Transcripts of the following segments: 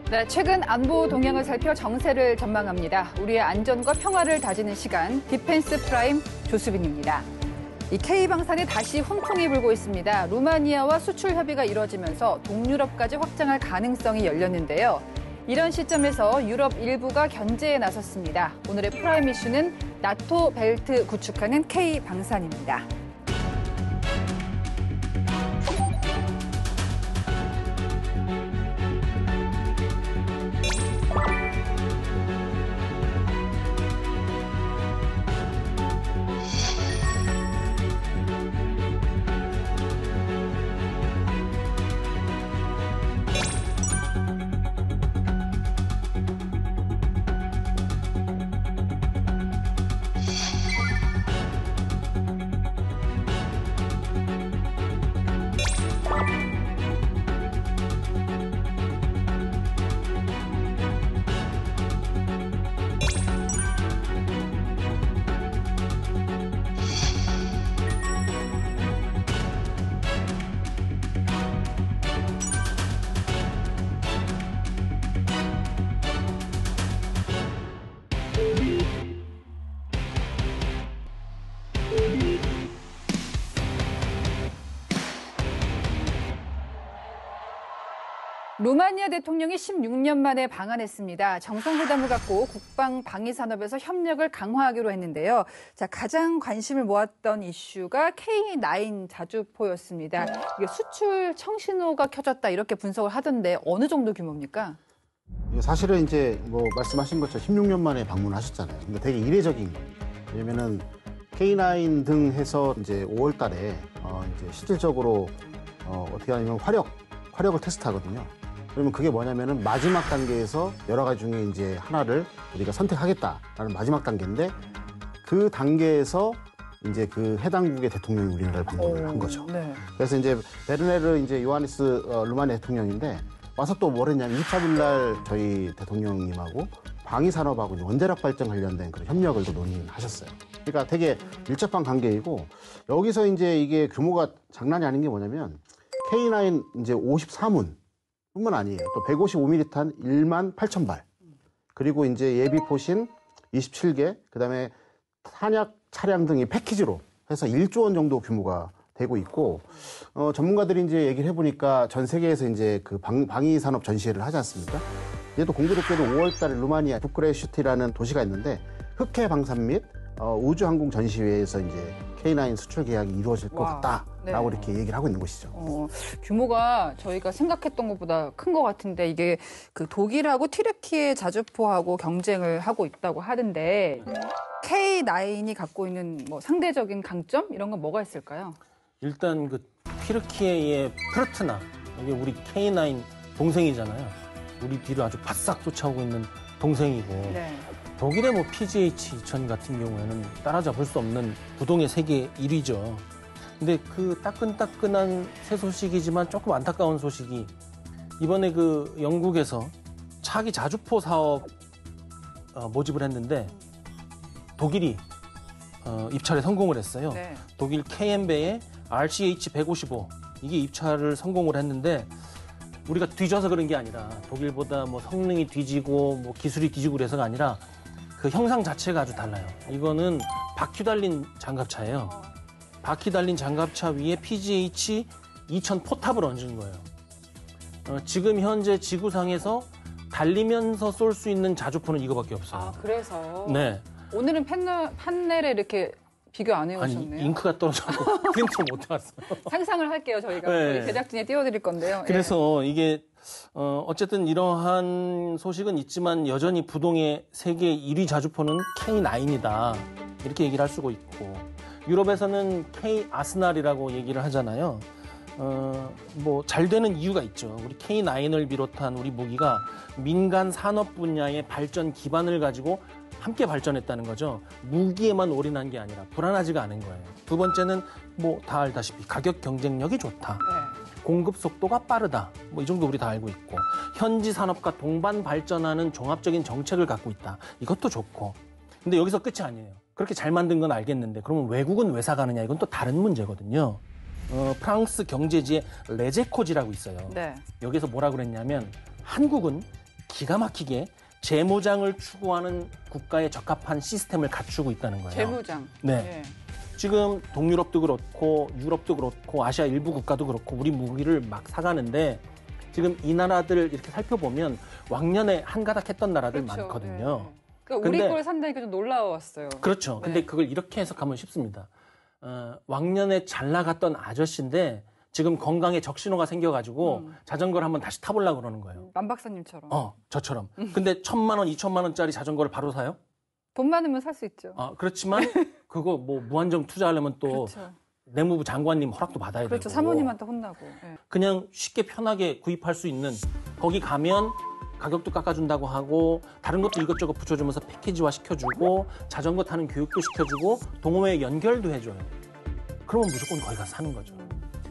네, 최근 안보 동향을 살펴 정세를 전망합니다. 우리의 안전과 평화를 다지는 시간, 디펜스 프라임 조수빈입니다. 이 K방산에 다시 훈풍이 불고 있습니다. 루마니아와 수출 협의가 이뤄지면서 동유럽까지 확장할 가능성이 열렸는데요. 이런 시점에서 유럽 일부가 견제에 나섰습니다. 오늘의 프라임 이슈는 나토 벨트 구축하는 K방산입니다. 루마니아 대통령이 16년 만에 방한했습니다. 정상회담을 갖고 국방 방위 산업에서 협력을 강화하기로 했는데요. 자, 가장 관심을 모았던 이슈가 K9 자주포였습니다. 이게 수출 청신호가 켜졌다 이렇게 분석을 하던데 어느 정도 규모입니까? 사실은 이제 뭐 말씀하신 것처럼 16년 만에 방문하셨잖아요. 근데 되게 이례적인 거예요. 왜냐면은 K9 등 해서 이제 5월 달에 이제 실질적으로 어떻게 하냐면 화력을 테스트하거든요. 그러면 그게 뭐냐면은 마지막 단계에서 여러 가지 중에 이제 하나를 우리가 선택하겠다라는 마지막 단계인데 그 단계에서 이제 그 해당국의 대통령이 우리나라를 방문을 한 거죠. 네. 그래서 이제 베르네르 이제 요하니스 루마니아 대통령인데 와서 또 뭘 했냐면 24일 날 저희 대통령님하고 방위 산업하고 원자력 발전 관련된 그런 협력을 또 논의하셨어요. 그러니까 되게 밀접한 관계이고 여기서 이제 이게 규모가 장난이 아닌 게 뭐냐면 K9 이제 54문 뿐만 아니에요. 또 155mm 탄 1만 8천 발. 그리고 이제 예비 포신 27개, 그다음에 탄약 차량 등이 패키지로 해서 1조 원 정도 규모가 되고 있고, 전문가들이 이제 얘기를 해보니까 전 세계에서 이제 그 방위 산업 전시회를 하지 않습니까? 얘도 공교롭게도 5월 달에 루마니아 부크레슈티라는 도시가 있는데 흑해 방산 및 우주항공 전시회에서 이제 K9 수출 계약이 이루어질 것 같다라고 이렇게 얘기를 하고 있는 것이죠. 규모가 저희가 생각했던 것보다 큰 것 같은데 이게 그 독일하고 튀르키예 자주포하고 경쟁을 하고 있다고 하던데 K9이 갖고 있는 뭐 상대적인 강점 이런 건 뭐가 있을까요? 일단 그 튀르키예의 프르트나 이게 우리 K9 동생이잖아요. 우리 뒤를 아주 바싹 쫓아오고 있는 동생이고. 네. 독일의 뭐 PGH-2000 같은 경우에는 따라잡을 수 없는 부동의 세계 1위죠. 근데 그 따끈따끈한 새 소식이지만 조금 안타까운 소식이 이번에 그 영국에서 차기 자주포 사업 모집을 했는데 독일이 입찰에 성공을 했어요. 네. 독일 KM배의 RCH-155 이게 입찰을 성공을 했는데 우리가 뒤져서 그런 게 아니라 독일보다 뭐 성능이 뒤지고 뭐 기술이 뒤지고 그래서가 아니라 그 형상 자체가 아주 달라요. 이거는 바퀴 달린 장갑차예요. 바퀴 달린 장갑차 위에 PGH-2000 포탑을 얹은 거예요. 지금 현재 지구상에서 달리면서 쏠 수 있는 자주포는 이거밖에 없어요. 아, 그래서? 네. 오늘은 판넬에 이렇게 비교 안 해오셨네요. 아니, 잉크가 떨어져서 프린터 못 해왔어요. 상상을 할게요, 저희가. 네. 저희 제작진에 띄워드릴 건데요. 그래서 이게 어쨌든 이러한 소식은 있지만 여전히 부동의 세계 1위 자주포는 K9이다. 이렇게 얘기를 할 수가 있고 유럽에서는 K 아스날이라고 얘기를 하잖아요. 뭐 잘 되는 이유가 있죠. 우리 K9을 비롯한 우리 무기가 민간 산업 분야의 발전 기반을 가지고 함께 발전했다는 거죠. 무기에만 올인한 게 아니라 불안하지가 않은 거예요. 두 번째는 뭐 다 알다시피 가격 경쟁력이 좋다. 네. 공급 속도가 빠르다. 뭐 이 정도 우리 다 알고 있고 현지 산업과 동반 발전하는 종합적인 정책을 갖고 있다. 이것도 좋고. 근데 여기서 끝이 아니에요. 그렇게 잘 만든 건 알겠는데 그러면 외국은 왜 사가느냐 이건 또 다른 문제거든요. 프랑스 경제지의 레제코지라고 있어요. 네. 여기서 뭐라 그랬냐면 한국은 기가 막히게 재무장을 추구하는 국가에 적합한 시스템을 갖추고 있다는 거예요. 재무장. 네. 네. 지금 동유럽도 그렇고 유럽도 그렇고 아시아 일부 국가도 그렇고 우리 무기를 막 사가는데 지금 이 나라들 이렇게 살펴보면 왕년에 한가닥했던 나라들 그렇죠. 많거든요. 네. 그러니까 우리 근데- 걸 산다니까 좀 놀라웠어요. 그렇죠. 근데 네. 그걸 이렇게 해석하면 쉽습니다. 왕년에 잘 나갔던 아저씨인데 지금 건강에 적신호가 생겨가지고 자전거를 한번 다시 타보려고 그러는 거예요. 만 박사님처럼. 저처럼. 근데 1,000만 원, 2,000만 원짜리 자전거를 바로 사요? 돈 많으면 살 수 있죠. 그렇지만 그거 뭐 무한정 투자하려면 또 그렇죠. 내무부 장관님 허락도 받아야 그렇죠. 되고. 사모님한테 혼나고. 네. 그냥 쉽게 편하게 구입할 수 있는 거기 가면 가격도 깎아준다고 하고 다른 것도 이것저것 붙여주면서 패키지화 시켜주고 자전거 타는 교육도 시켜주고 동호회 연결도 해줘요. 그러면 무조건 거기 가서 사는 거죠.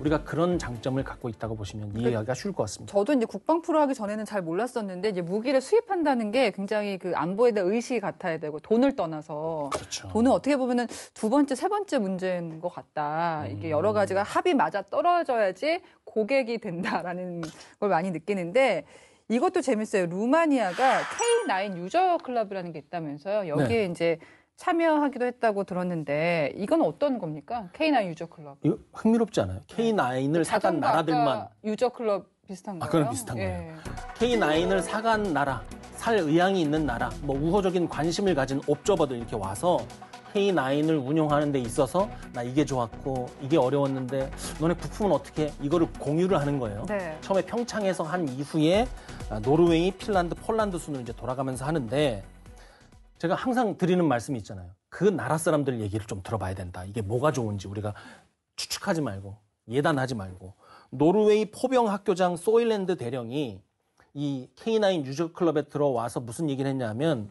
우리가 그런 장점을 갖고 있다고 보시면 이해하기가 쉬울 것 같습니다. 저도 이제 국방 프로 하기 전에는 잘 몰랐었는데 이제 무기를 수입한다는 게 굉장히 그 안보에 대한 의식이 같아야 되고 돈을 떠나서 그렇죠. 돈은 어떻게 보면은 두 번째, 세 번째 문제인 것 같다. 이게 여러 가지가 합이 맞아 떨어져야지 고객이 된다라는 걸 많이 느끼는데 이것도 재밌어요. 루마니아가 K9 유저 클럽이라는 게 있다면서요. 여기에 이제 참여하기도 했다고 들었는데 이건 어떤 겁니까? K9 유저 클럽. 이거 흥미롭지 않아요? K9을 사간 나라들만 유저 클럽 비슷한 거예요? 그건 비슷한 거예요. K9을 사간 나라, 살 의향이 있는 나라, 뭐 우호적인 관심을 가진 옵저버들 이렇게 와서 K9을 운영하는 데 있어서 나 이게 좋았고 이게 어려웠는데 너네 부품은 어떻게 해? 이거를 공유를 하는 거예요. 네. 처음에 평창에서 한 이후에 노르웨이, 핀란드, 폴란드 순으로 이제 돌아가면서 하는데 제가 항상 드리는 말씀이 있잖아요. 그 나라 사람들 얘기를 좀 들어봐야 된다. 이게 뭐가 좋은지 우리가 추측하지 말고 예단하지 말고. 노르웨이 포병 학교장 소일랜드 대령이 이 K9 유저 클럽에 들어와서 무슨 얘기를 했냐면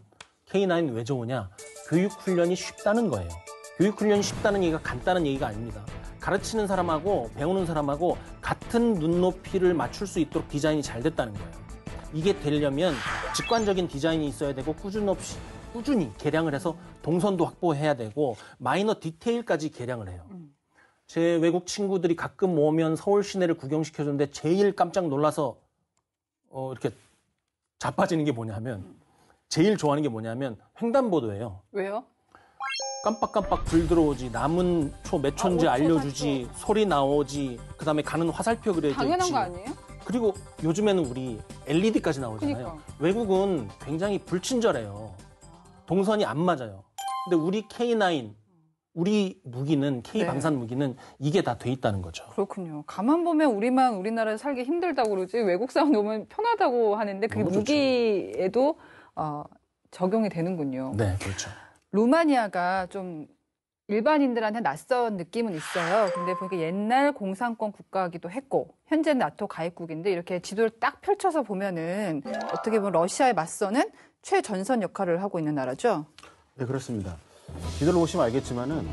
K9 왜 좋으냐? 교육훈련이 쉽다는 거예요. 교육훈련이 쉽다는 얘기가 간단한 얘기가 아닙니다. 가르치는 사람하고 배우는 사람하고 같은 눈높이를 맞출 수 있도록 디자인이 잘 됐다는 거예요. 이게 되려면 직관적인 디자인이 있어야 되고 꾸준히 개량을 해서 동선도 확보해야 되고 마이너 디테일까지 개량을 해요. 제 외국 친구들이 가끔 모으면 서울 시내를 구경시켜주는데 제일 깜짝 놀라서 이렇게 자빠지는 게 뭐냐면 제일 좋아하는 게 뭐냐면 횡단보도예요. 왜요? 깜빡깜빡 불 들어오지, 남은 초 몇 초인지 아, 5초, 알려주지, 4초. 소리 나오지, 그다음에 가는 화살표 그려져 있지. 당연한 거 아니에요? 그리고 요즘에는 우리 LED까지 나오잖아요. 그러니까. 외국은 굉장히 불친절해요. 동선이 안 맞아요. 근데 우리 K9, 우리 무기는 K 방산 무기는 이게 다 돼 있다는 거죠. 그렇군요. 가만 보면 우리나라에 살기 힘들다고 그러지 외국 사람 오면 편하다고 하는데 그게 너무 좋죠. 무기에도 적용이 되는군요. 네, 그렇죠. 루마니아가 좀 일반인들한테 낯선 느낌은 있어요. 근데 보니까 옛날 공산권 국가이기도 했고 현재 나토 가입국인데 이렇게 지도를 딱 펼쳐서 보면은 어떻게 보면 러시아에 맞서는 최전선 역할을 하고 있는 나라죠. 네, 그렇습니다. 지도를 보시면 알겠지만은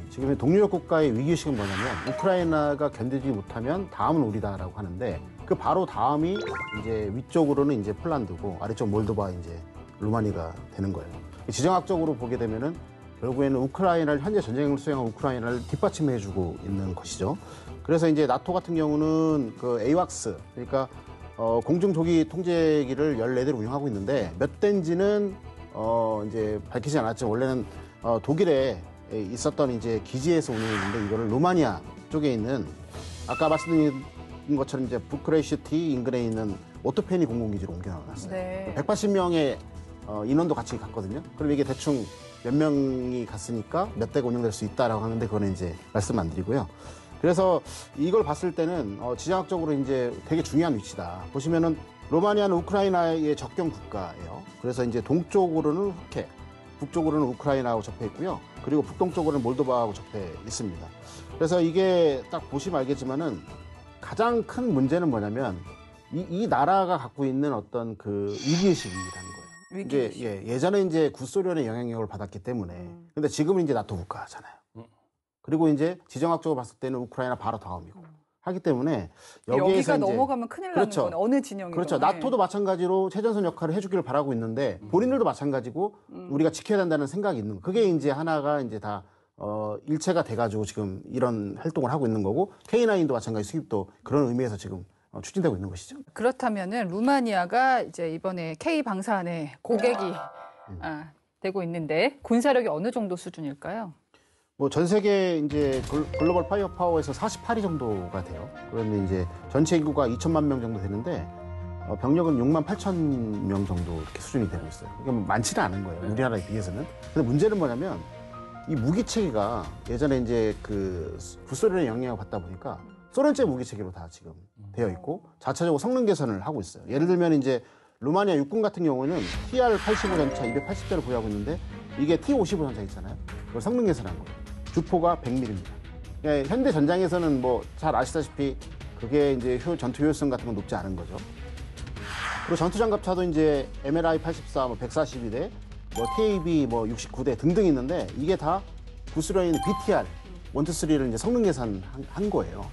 지금의 동유럽 국가의 위기의식은 뭐냐면 우크라이나가 견디지 못하면 다음은 우리다라고 하는데 그 바로 다음이 이제 위쪽으로는 이제 폴란드고 아래쪽 몰도바 이제 루마니아가 되는 거예요. 지정학적으로 보게 되면은 결국에는 우크라이나를 현재 전쟁을 수행한 우크라이나를 뒷받침해주고 있는 것이죠. 그래서 이제 나토 같은 경우는 그 에이왁스 그러니까 공중 조기 통제기를 14대를 운영하고 있는데 몇 대인지는 이제 밝히지 않았지만 원래는 독일에 있었던 이제 기지에서 운영했는데 이거를 루마니아 쪽에 있는 아까 말씀드린 것처럼 이제 부크레슈티 인근에 있는 오토페니 공군기지로 옮겨놨어요. 네. 180명의 인원도 같이 갔거든요. 그럼 이게 대충 몇 명이 갔으니까 몇 대가 운영될 수 있다라고 하는데 그거는 이제 말씀 안 드리고요. 그래서 이걸 봤을 때는 지정학적으로 이제 되게 중요한 위치다. 보시면은 루마니아는 우크라이나의 접경 국가예요. 그래서 이제 동쪽으로는 후케, 북쪽으로는 우크라이나하고 접해 있고요. 그리고 북동쪽으로는 몰도바하고 접해 있습니다. 그래서 이게 딱 보시면 알겠지만은 가장 큰 문제는 뭐냐면 이 나라가 갖고 있는 어떤 그 위기의식이라는 거예요. 이제 예전에 이제 구소련의 영향력을 받았기 때문에 근데 지금은 이제 나토 국가잖아요. 그리고 이제 지정학적으로 봤을 때는 우크라이나 바로 다음이고 하기 때문에 여기에서 여기가 이제 넘어가면 큰일 나는 그렇죠. 건 어느 진영이든 그렇죠. 나토도 마찬가지로 최전선 역할을 해주기를 바라고 있는데 본인들도 마찬가지고 우리가 지켜야 된다는 생각이 있는 거. 그게 이제 하나가 이제 다 일체가 돼가지고 지금 이런 활동을 하고 있는 거고 K9도 마찬가지 수입도 그런 의미에서 지금 추진되고 있는 것이죠. 그렇다면은 루마니아가 이제 이번에 K 방산의 고객이 되고 있는데 군사력이 어느 정도 수준일까요? 뭐 전 세계 이제 글로벌 파이어 파워에서 48위 정도가 돼요. 그런데 이제 전체 인구가 2천만 명 정도 되는데 병력은 6만 8천 명 정도 이렇게 수준이 되고 있어요. 이게 많지는 않은 거예요. 우리나라에 비해서는. 근데 문제는 뭐냐면 이 무기 체계가 예전에 이제 그 구소련의 영향을 받다 보니까 소련제 무기 체계로 다 지금 되어 있고 자체적으로 성능 개선을 하고 있어요. 예를 들면 이제 루마니아 육군 같은 경우는 TR-85 전차 280대를 보유하고 있는데 이게 T-55 전차 있잖아요. 그걸 성능 개선한 거예요. 주포가 100mm입니다. 그러니까 현대 전장에서는 뭐 잘 아시다시피 그게 이제 전투 효율성 같은 건 높지 않은 거죠. 그리고 전투 장갑차도 이제 MLI 84, 뭐 142대, 뭐 TAB 뭐 69대 등등 있는데 이게 다 구소련인 BTR 1, 2, 3를 이제 성능 개선한 거예요.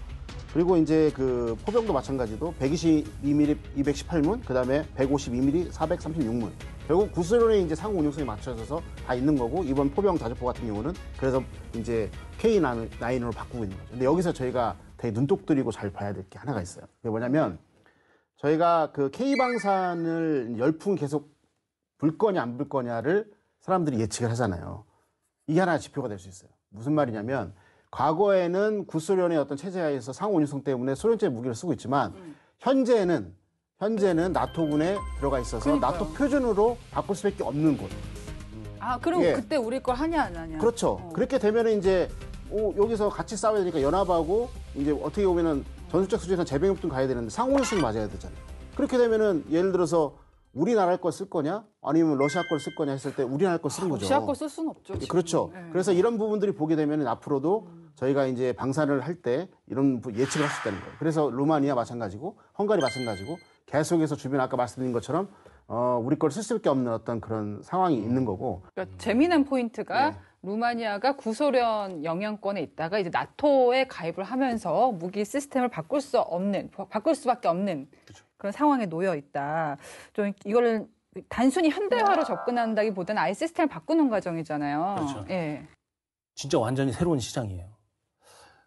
그리고 이제 그 포병도 마찬가지도 122mm 218문, 그다음에 152mm 436문. 결국 구소련의 이제 상호 운용성에 맞춰져서 다 있는 거고 이번 포병 자주포 같은 경우는 그래서 이제 K9으로 바꾸고 있는 거죠. 근데 여기서 저희가 되게 눈독 들이고 잘 봐야 될 게 하나가 있어요. 그게 뭐냐면 저희가 그 K방산을 열풍 계속 불 거냐 안 불 거냐를 사람들이 예측을 하잖아요. 이게 하나 지표가 될 수 있어요. 무슨 말이냐면 과거에는 구소련의 어떤 체제하에서 상호 운용성 때문에 소련제 무기를 쓰고 있지만 현재는 나토군에 들어가 있어서 그러니까요. 나토 표준으로 바꿀 수밖에 없는 곳. 아, 그럼 예. 그때 우리 걸 하냐 안 하냐? 그렇죠. 그렇게 되면은 이제 여기서 같이 싸워야 되니까 연합하고 이제 어떻게 보면은 전술적 수준에서 제병협동 가야 되는데 상호 운용성이 맞아야 되잖아요. 그렇게 되면은 예를 들어서 우리나라 걸 쓸 거냐 아니면 러시아 걸 쓸 거냐 했을 때 우리나라 걸 쓰는 거죠. 러시아 거 쓸 수는 없죠. 지금. 그렇죠. 네. 그래서 이런 부분들이 보게 되면 앞으로도 저희가 이제 방산을 할 때 이런 예측을 할 수 있다는 거예요. 그래서 루마니아 마찬가지고 헝가리 마찬가지고 계속해서 주변 아까 말씀드린 것처럼 우리 걸 쓸 수밖에 없는 어떤 그런 상황이 있는 거고. 그러니까 재미난 포인트가 네. 루마니아가 구소련 영향권에 있다가 이제 나토에 가입을 하면서 무기 시스템을 바꿀 수밖에 없는 그런 상황에 놓여 있다. 좀 이거를 단순히 현대화로 접근한다기보다는 아예 시스템을 바꾸는 과정이잖아요. 그렇죠. 예. 진짜 완전히 새로운 시장이에요.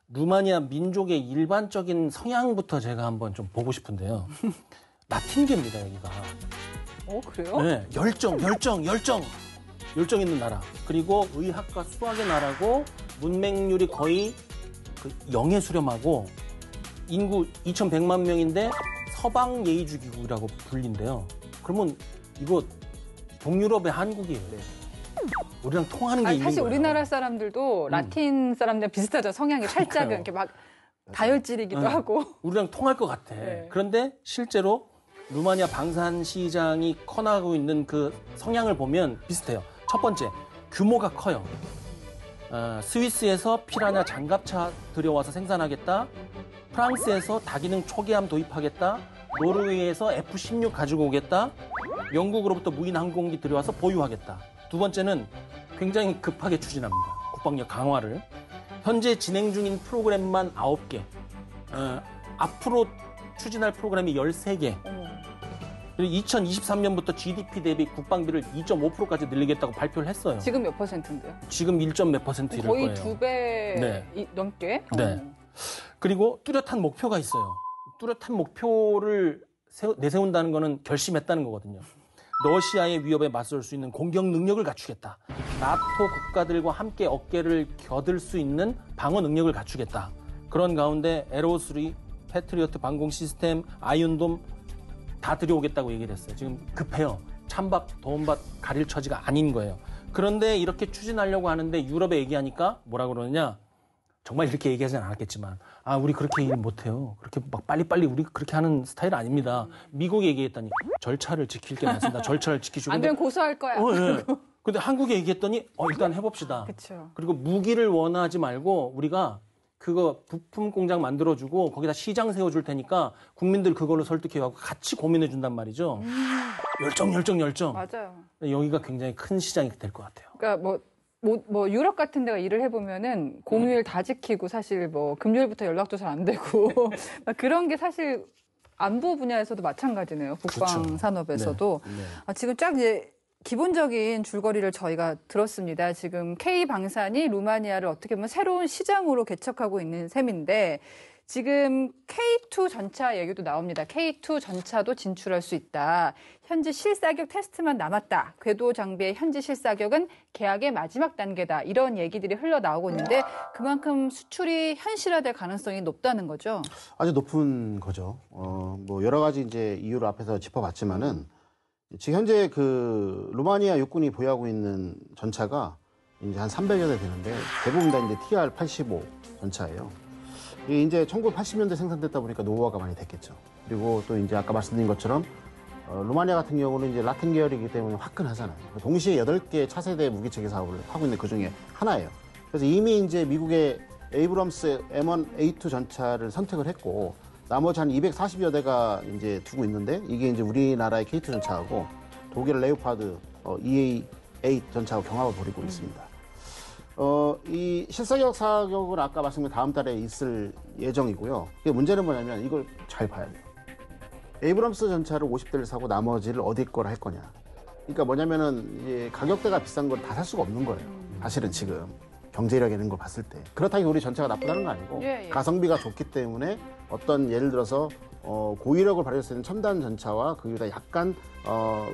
루마니아 민족의 일반적인 성향부터 제가 한번 좀 보고 싶은데요. 라틴계입니다, 여기가. 그래요? 네, 열정 있는 나라. 그리고 의학과 수학의 나라고 문맹률이 거의 그 0에 수렴하고 인구 2,100만 명인데 서방 예의주기국이라고 불린대요. 그러면 이거 동유럽의 한국이에요. 우리랑 통하는 게 있는 사실 거예요. 우리나라 사람들도 라틴 사람들 비슷하죠. 성향이 살짝은 이렇게 막 다혈질이기도 하고. 우리랑 통할 것 같아. 네. 그런데 실제로 루마니아 방산 시장이 커나가고 있는 그 성향을 보면 비슷해요. 첫 번째, 규모가 커요. 스위스에서 피라냐 장갑차 들여와서 생산하겠다. 프랑스에서 다기능 초계함 도입하겠다. 노르웨이에서 F-16 가지고 오겠다. 영국으로부터 무인 항공기 들여와서 보유하겠다. 두 번째는 굉장히 급하게 추진합니다. 국방력 강화를. 현재 진행 중인 프로그램만 9개. 앞으로 추진할 프로그램이 13개. 그리고 2023년부터 GDP 대비 국방비를 2.5%까지 늘리겠다고 발표를 했어요. 지금 몇 %인데요? 지금 1점 몇 퍼센트 이럴 거의 거예요. 2배 네. 넘게? 네. 그리고 뚜렷한 목표가 있어요. 뚜렷한 목표를 내세운다는 거는 결심했다는 거거든요. 러시아의 위협에 맞설 수 있는 공격 능력을 갖추겠다. 나토 국가들과 함께 어깨를 겨들 수 있는 방어 능력을 갖추겠다. 그런 가운데 에로3, 패트리어트 방공 시스템, 아이언돔 다 들여오겠다고 얘기를 했어요. 지금 급해요. 찬밥, 더운밥 가릴 처지가 아닌 거예요. 그런데 이렇게 추진하려고 하는데 유럽에 얘기하니까 뭐라 그러느냐. 정말 이렇게 얘기하진 않았겠지만 우리 그렇게 일 못해요. 그렇게 막 빨리빨리 우리 그렇게 하는 스타일 아닙니다. 미국에 얘기했더니 절차를 지킬 게 많습니다. 절차를 지키시고. 안 되면 고소할 거야. 네. 근데 한국에 얘기했더니 일단 해봅시다. 그쵸. 그리고 무기를 원하지 말고 우리가 그거 부품 공장 만들어주고 거기다 시장 세워줄 테니까 국민들 그걸로 설득해가고 같이 고민해준단 말이죠. 열정. 맞아요. 여기가 굉장히 큰 시장이 될 것 같아요. 그러니까 뭐 유럽 같은 데가 일을 해보면은 공휴일 다 지키고 사실 뭐 금요일부터 연락도 잘 안 되고 그런 게 사실 안보 분야에서도 마찬가지네요. 국방 그렇죠. 산업에서도. 네. 지금 쫙 이제 기본적인 줄거리를 저희가 들었습니다. 지금 K 방산이 루마니아를 어떻게 보면 새로운 시장으로 개척하고 있는 셈인데 지금 K2 전차 얘기도 나옵니다. K2 전차도 진출할 수 있다. 현지 실사격 테스트만 남았다. 궤도 장비의 현지 실사격은 계약의 마지막 단계다. 이런 얘기들이 흘러나오고 있는데 그만큼 수출이 현실화될 가능성이 높다는 거죠. 아주 높은 거죠. 뭐 여러 가지 이제 이유를 앞에서 짚어봤지만은 지금 현재 그 루마니아 육군이 보유하고 있는 전차가 이제 한 300여 대 되는데 대부분 다 이제 TR-85 전차예요. 이게 이제 1980년대 생산됐다 보니까 노후화가 많이 됐겠죠. 그리고 또 이제 아까 말씀드린 것처럼 루마니아 같은 경우는 이제 라틴 계열이기 때문에 화끈하잖아요. 동시에 8개 차세대 무기체계 사업을 하고 있는 그 중에 하나예요. 그래서 이미 이제 미국의 에이브럼스 M1A2 전차를 선택을 했고 나머지 한 240여 대가 이제 두고 있는데 이게 이제 우리나라의 K2 전차하고 독일 레오파드 EA8 전차하고 경합을 벌이고 있습니다. 이 실사격 사격은 아까 말씀드린 다음 달에 있을 예정이고요. 이게 문제는 뭐냐면 이걸 잘 봐야 돼요. 에이브럼스 전차를 50대를 사고 나머지를 어디 걸 할 거냐. 그러니까 뭐냐면은 이제 가격대가 비싼 걸 다 살 수가 없는 거예요. 사실은 지금 경제력 이런 걸 봤을 때. 그렇다고 우리 전차가 나쁘다는 건 아니고 가성비가 좋기 때문에 어떤 예를 들어서 고위력을 발휘할 수 있는 첨단 전차와 그보다 약간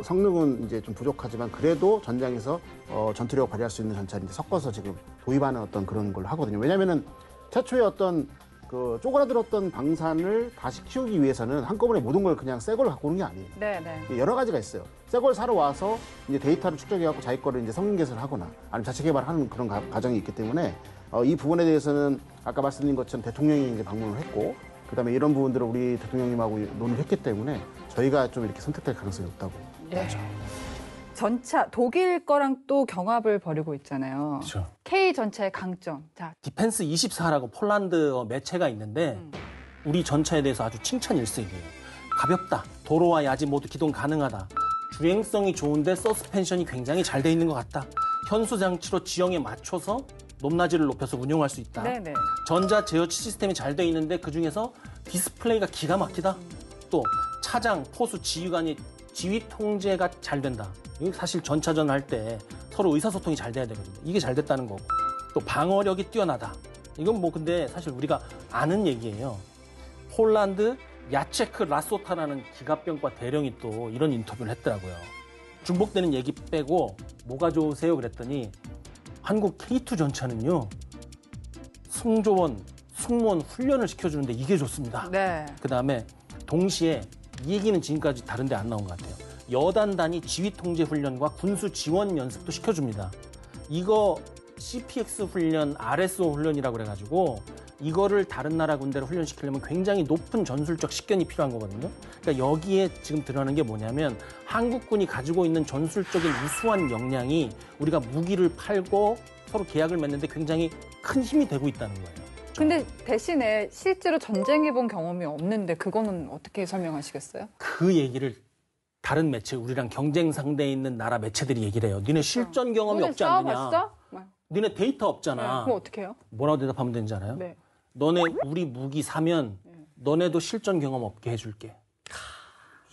성능은 이제 좀 부족하지만 그래도 전장에서 전투력을 발휘할 수 있는 전차를 이제 섞어서 지금 도입하는 어떤 그런 걸 하거든요. 왜냐면은 최초의 어떤 그 쪼그라들었던 방산을 다시 키우기 위해서는 한꺼번에 모든 걸 그냥 새 걸 갖고 오는 게 아니에요. 네. 여러 가지가 있어요. 새 걸 사러 와서 이제 데이터를 축적해갖고 자기 거를 이제 성능 개선을 하거나 아니면 자체 개발하는 그런 과정이 있기 때문에 이 부분에 대해서는 아까 말씀드린 것처럼 대통령이 이제 방문을 했고 그다음에 이런 부분들을 우리 대통령님하고 논의를 했기 때문에 저희가 좀 이렇게 선택될 가능성이 높다고 보죠. 전차 독일 거랑 또 경합을 벌이고 있잖아요. 그렇죠. K 전차의 강점. 자, 디펜스 24라고 폴란드 매체가 있는데 우리 전차에 대해서 아주 칭찬 일색이에요. 가볍다. 도로와 야지 모두 기동 가능하다. 주행성이 좋은데 서스펜션이 굉장히 잘 돼 있는 것 같다. 현수 장치로 지형에 맞춰서 높낮이를 높여서 운용할 수 있다. 네네. 전자 제어치 시스템이 잘 돼 있는데 그중에서 디스플레이가 기가 막히다. 또 차장, 포수, 지휘관이 지휘 통제가 잘 된다. 이거 사실 전차전 할 때 서로 의사소통이 잘 돼야 되거든요. 이게 잘 됐다는 거고. 또 방어력이 뛰어나다. 이건 뭐 근데 사실 우리가 아는 얘기예요. 폴란드 야체크 라소타라는 기갑병과 대령이 또 이런 인터뷰를 했더라고요. 중복되는 얘기 빼고 뭐가 좋으세요? 그랬더니 한국 K2 전차는요. 승조원, 승무원 훈련을 시켜주는데 이게 좋습니다. 네. 그다음에 동시에 이 얘기는 지금까지 다른 데 안 나온 것 같아요. 여단 단위 지휘 통제 훈련과 군수 지원 연습도 시켜줍니다. 이거 CPX 훈련, RSO 훈련이라고 그래가지고 이거를 다른 나라 군대로 훈련시키려면 굉장히 높은 전술적 식견이 필요한 거거든요. 그러니까 여기에 지금 드러나는 게 뭐냐면 한국군이 가지고 있는 전술적인 우수한 역량이 우리가 무기를 팔고 서로 계약을 맺는데 굉장히 큰 힘이 되고 있다는 거예요. 근데 대신에 실제로 전쟁해본 경험이 없는데 그거는 어떻게 설명하시겠어요? 그 얘기를 다른 매체, 우리랑 경쟁 상대에 있는 나라 매체들이 얘기를 해요. 니네 실전 경험이 없지 않느냐. 싸워봤어? 니네 데이터 없잖아. 네, 그럼 어떻게 해요? 뭐라고 대답하면 되는지 알아요? 네. 너네 우리 무기 사면 너네도 실전 경험 없게 해줄게.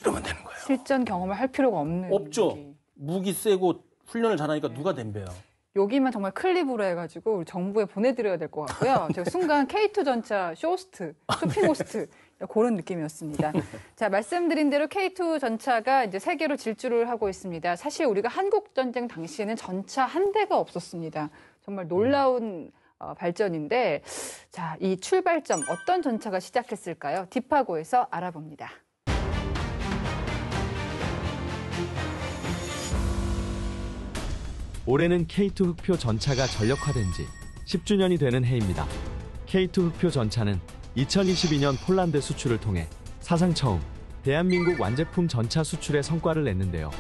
이러면 되는 거예요. 실전 경험을 할 필요가 없는. 없죠. 무기 세고 훈련을 잘하니까 누가 덤벼요. 여기만 정말 클립으로 해가지고 우리 정부에 보내드려야 될 것 같고요. 제가 순간 K2 전차 쇼호스트, 쇼핑호스트 그런 느낌이었습니다. 자, 말씀드린 대로 K2 전차가 이제 세계로 질주를 하고 있습니다. 사실 우리가 한국 전쟁 당시에는 전차 한 대가 없었습니다. 정말 놀라운 발전인데, 자, 이 출발점 어떤 전차가 시작했을까요? 딥하고에서 알아봅니다. 올해는 K2 흑표 전차가 전력화된 지 10주년이 되는 해입니다. K2 흑표 전차는 2022년 폴란드 수출을 통해 사상 처음 대한민국 완제품 전차 수출에 성과를 냈는데요.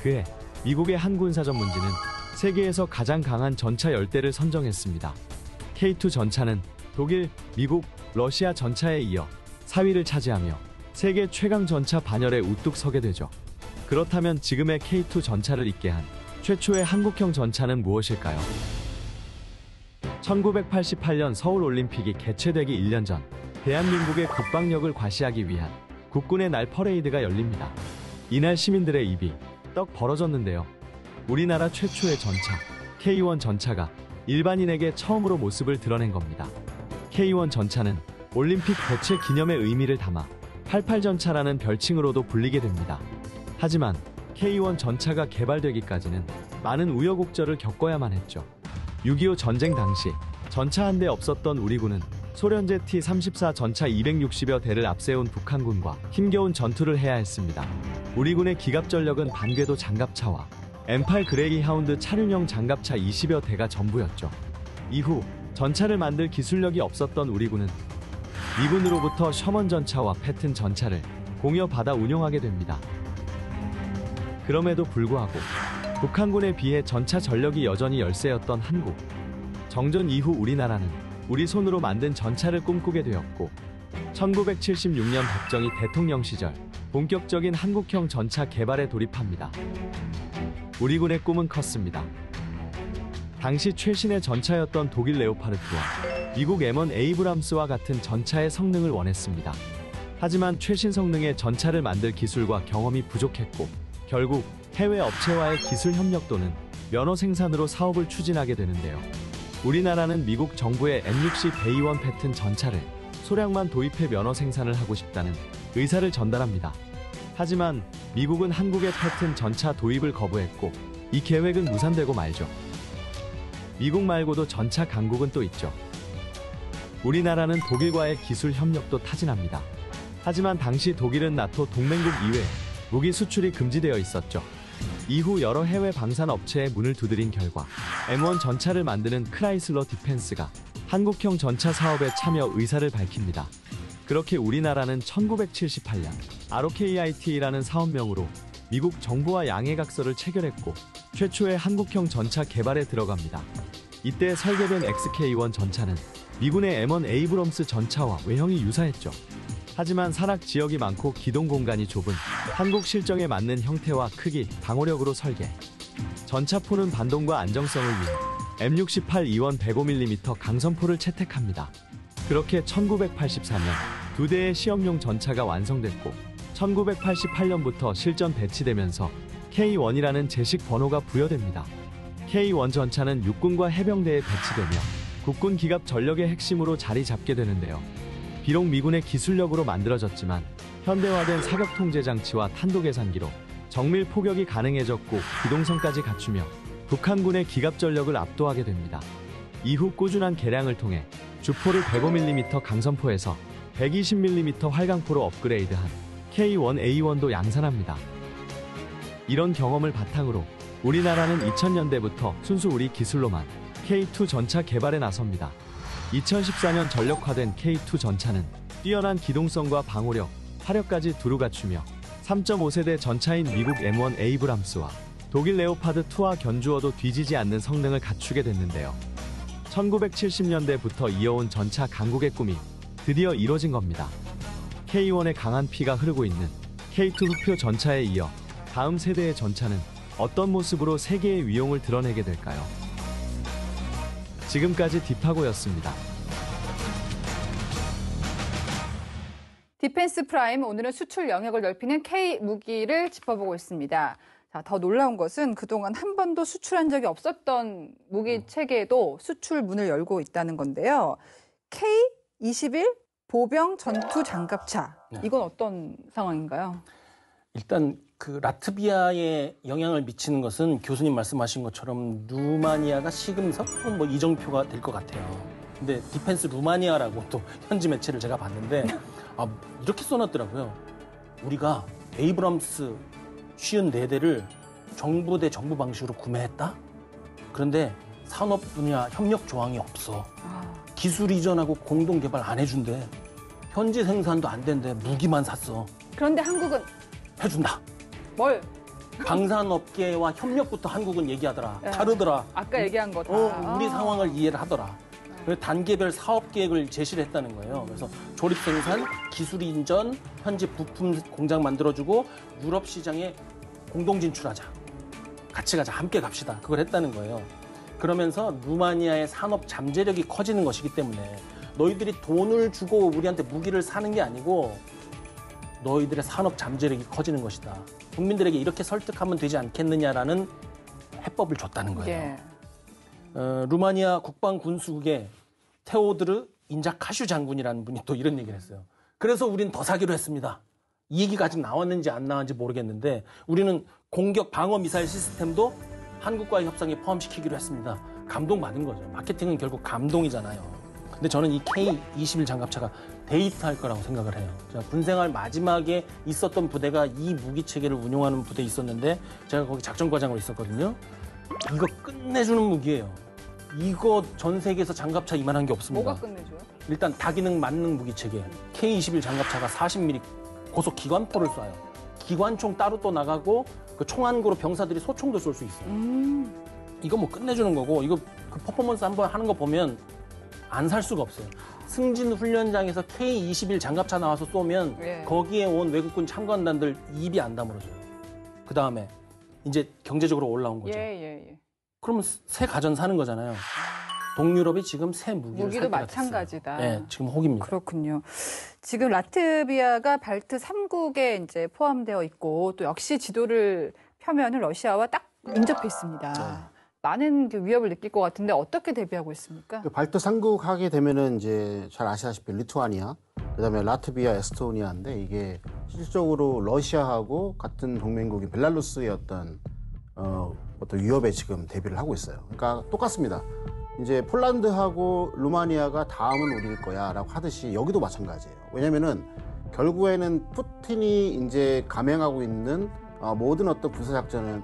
그해 미국의 한군사전문지는 세계에서 가장 강한 전차 10대를 선정했습니다. K2 전차는 독일, 미국, 러시아 전차에 이어 4위를 차지하며 세계 최강 전차 반열에 우뚝 서게 되죠. 그렇다면 지금의 K2 전차를 잇게 한 최초의 한국형 전차는 무엇일까요? 1988년 서울올림픽이 개최되기 1년 전 대한민국의 국방력을 과시하기 위한 국군의 날 퍼레이드가 열립니다. 이날 시민들의 입이 떡 벌어졌는데요. 우리나라 최초의 전차 K1 전차가 일반인에게 처음으로 모습을 드러낸 겁니다. K1 전차는 올림픽 개최 기념의 의미를 담아 88 전차라는 별칭으로도 불리게 됩니다. 하지만 K1 전차가 개발되기까지는 많은 우여곡절을 겪어야만 했죠. 6.25 전쟁 당시 전차 한 대 없었던 우리 군은 소련제 T-34 전차 260여 대를 앞세운 북한군과 힘겨운 전투를 해야 했습니다. 우리 군의 기갑 전력은 반궤도 장갑차와 M8 그레이 하운드 차륜형 장갑차 20여 대가 전부였죠. 이후 전차를 만들 기술력이 없었던 우리 군은 미군으로부터 셔먼 전차와 패튼 전차를 공여받아 운용하게 됩니다. 그럼에도 불구하고 북한군에 비해 전차 전력이 여전히 열세였던 한국. 정전 이후 우리나라는 우리 손으로 만든 전차를 꿈꾸게 되었고 1976년 박정희 대통령 시절 본격적인 한국형 전차 개발에 돌입합니다. 우리 군의 꿈은 컸습니다. 당시 최신의 전차였던 독일 레오파르트와 미국 M1 에이브람스와 같은 전차의 성능을 원했습니다. 하지만 최신 성능의 전차를 만들 기술과 경험이 부족했고 결국 해외 업체와의 기술 협력 또는 면허 생산으로 사업을 추진하게 되는데요. 우리나라는 미국 정부의 M60 베이1 패튼 전차를 소량만 도입해 면허 생산을 하고 싶다는 의사를 전달합니다. 하지만 미국은 한국의 패튼 전차 도입을 거부했고 이 계획은 무산되고 말죠. 미국 말고도 전차 강국은 또 있죠. 우리나라는 독일과의 기술 협력도 타진합니다. 하지만 당시 독일은 나토 동맹국 이외 무기 수출이 금지되어 있었죠. 이후 여러 해외 방산 업체에 문을 두드린 결과 M1 전차를 만드는 크라이슬러 디펜스가 한국형 전차 사업에 참여 의사를 밝힙니다. 그렇게 우리나라는 1978년 ROKIT라는 사업명으로 미국 정부와 양해각서를 체결했고 최초의 한국형 전차 개발에 들어갑니다. 이때 설계된 XK1 전차는 미군의 M1 에이브럼스 전차와 외형이 유사했죠. 하지만 산악 지역이 많고 기동 공간이 좁은 한국 실정에 맞는 형태와 크기, 방호력으로 설계. 전차포는 반동과 안정성을 위해 M68 E1 105mm 강선포를 채택합니다. 그렇게 1984년 두 대의 시험용 전차가 완성됐고 1988년부터 실전 배치되면서 K1이라는 제식 번호가 부여됩니다. K1 전차는 육군과 해병대에 배치되며 국군 기갑 전력의 핵심으로 자리 잡게 되는데요. 비록 미군의 기술력으로 만들어졌지만 현대화된 사격 통제 장치와 탄도 계산기로 정밀 포격이 가능해졌고 기동성까지 갖추며 북한군의 기갑 전력을 압도하게 됩니다. 이후 꾸준한 개량을 통해 주포를 105mm 강선포에서 120mm 활강포로 업그레이드한 K1A1도 양산합니다. 이런 경험을 바탕으로 우리나라는 2000년대부터 순수 우리 기술로만 K2 전차 개발에 나섭니다. 2014년 전력화된 K2 전차는 뛰어난 기동성과 방호력, 화력까지 두루 갖추며 3.5세대 전차인 미국 M1 에이브람스와 독일 레오파드2와 견주어도 뒤지지 않는 성능을 갖추게 됐는데요. 1970년대부터 이어온 전차 강국의 꿈이 드디어 이뤄진 겁니다. K1의 강한 피가 흐르고 있는 K2 흑표 전차에 이어 다음 세대의 전차는 어떤 모습으로 세계의 위용을 드러내게 될까요? 지금까지 딥하고였습니다. 디펜스 프라임, 오늘은 수출 영역을 넓히는 K 무기를 짚어보고 있습니다. 자, 더 놀라운 것은 그동안 한 번도 수출한 적이 없었던 무기 체계도 수출 문을 열고 있다는 건데요. K21 보병 전투 장갑차. 이건 어떤 상황인가요? 일단 그 라트비아에 영향을 미치는 것은 교수님 말씀하신 것처럼 루마니아가 시금석 뭐 이정표가 될 것 같아요. 근데 디펜스 루마니아라고 또 현지 매체를 제가 봤는데 이렇게 써놨더라고요. 우리가 에이브람스 54대를 정부 대 정부 방식으로 구매했다? 그런데 산업 분야 협력 조항이 없어. 기술 이전하고 공동 개발 안 해준대. 현지 생산도 안 된대. 무기만 샀어. 그런데 한국은 해준다. 뭘? 방산업계와 협력부터 한국은 얘기하더라. 네. 다르더라. 아까 얘기한 거 다. 우리 상황을 이해를 하더라. 그래서 단계별 사업 계획을 제시를 했다는 거예요. 그래서 조립 생산, 기술 인전, 현지 부품 공장 만들어주고 유럽 시장에 공동 진출하자. 같이 가자. 함께 갑시다. 그걸 했다는 거예요. 그러면서 루마니아의 산업 잠재력이 커지는 것이기 때문에 너희들이 돈을 주고 우리한테 무기를 사는 게 아니고 너희들의 산업 잠재력이 커지는 것이다. 국민들에게 이렇게 설득하면 되지 않겠느냐라는 해법을 줬다는 거예요. 예. 루마니아 국방군수국의 테오드르 인자 카슈 장군이라는 분이 또 이런 얘기를 했어요. 그래서 우린 더 사기로 했습니다. 이 얘기가 아직 나왔는지 안 나왔는지 모르겠는데 우리는 공격 방어 미사일 시스템도 한국과의 협상에 포함시키기로 했습니다. 감동받은 거죠. 마케팅은 결국 감동이잖아요. 근데 저는 이 K-21 장갑차가 데이트할 거라고 생각을 해요. 제가 군생활 마지막에 있었던 부대가 이 무기체계를 운용하는 부대에 있었는데 제가 거기 작전과장으로 있었거든요. 이거 끝내주는 무기예요. 이거 전 세계에서 장갑차 이만한 게 없습니다. 뭐가 끝내줘요? 일단 다기능 만능 무기체계. K-21 장갑차가 40mm 고속 기관포를 쏴요. 기관총 따로 또 나가고 그 총안구로 병사들이 소총도 쏠 수 있어요. 이거 뭐 끝내주는 거고 이거 그 퍼포먼스 한번 하는 거 보면 안 살 수가 없어요. 승진 훈련장에서 K-21 장갑차 나와서 쏘면 예. 거기에 온 외국군 참관단들 입이 안 다물어져요. 그 다음에 이제 경제적으로 올라온 거죠. 예. 그러면 새 가전 사는 거잖아요. 동유럽이 지금 새 무기를 무기도 살 때가 마찬가지다. 됐어요. 네, 지금 혹입니다. 그렇군요. 지금 라트비아가 발트 3국에 이제 포함되어 있고 또 역시 지도를 펴면은 러시아와 딱 인접해 있습니다. 네. 많은 그 위협을 느낄 것 같은데 어떻게 대비하고 있습니까? 그 발트 3국 하게 되면은 이제 잘 아시다시피 리투아니아, 그다음에 라트비아, 에스토니아인데 이게 실질적으로 러시아하고 같은 동맹국인 벨라루스의 어떤 위협에 지금 대비를 하고 있어요. 그러니까 똑같습니다. 이제 폴란드하고 루마니아가 다음은 우리일 거야라고 하듯이 여기도 마찬가지예요. 왜냐면은 결국에는 푸틴이 이제 감행하고 있는 모든 어떤 군사작전은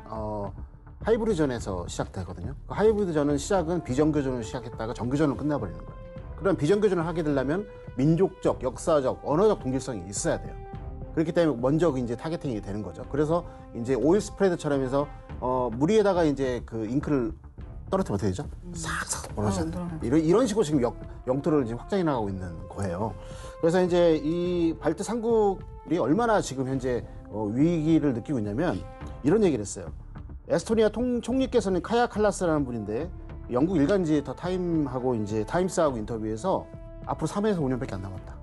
하이브리전에서 시작되거든요. 그 하이브리전은 시작은 비정규전으로 시작했다가 정규전으로 끝나버리는 거예요. 그럼 비정규전을 하게 되려면 민족적, 역사적, 언어적 동질성이 있어야 돼요. 그렇기 때문에 먼저 이제 타겟팅이 되는 거죠. 그래서 이제 오일 스프레드처럼 해서 물 위에다가 이제 그 잉크를 떨어뜨리면 어떻게 되죠? 싹싹 벌어지잖아요. 이런 식으로 지금 영토를 지금 확장해 나가고 있는 거예요. 그래서 이제 이 발트 3국이 얼마나 지금 현재 위기를 느끼고 있냐면 이런 얘기를 했어요. 에스토니아 총리께서는 카야 칼라스라는 분인데 영국 일간지 더 타임하고 이제 타임스하고 인터뷰에서 앞으로 3에서 5년밖에 안 남았다.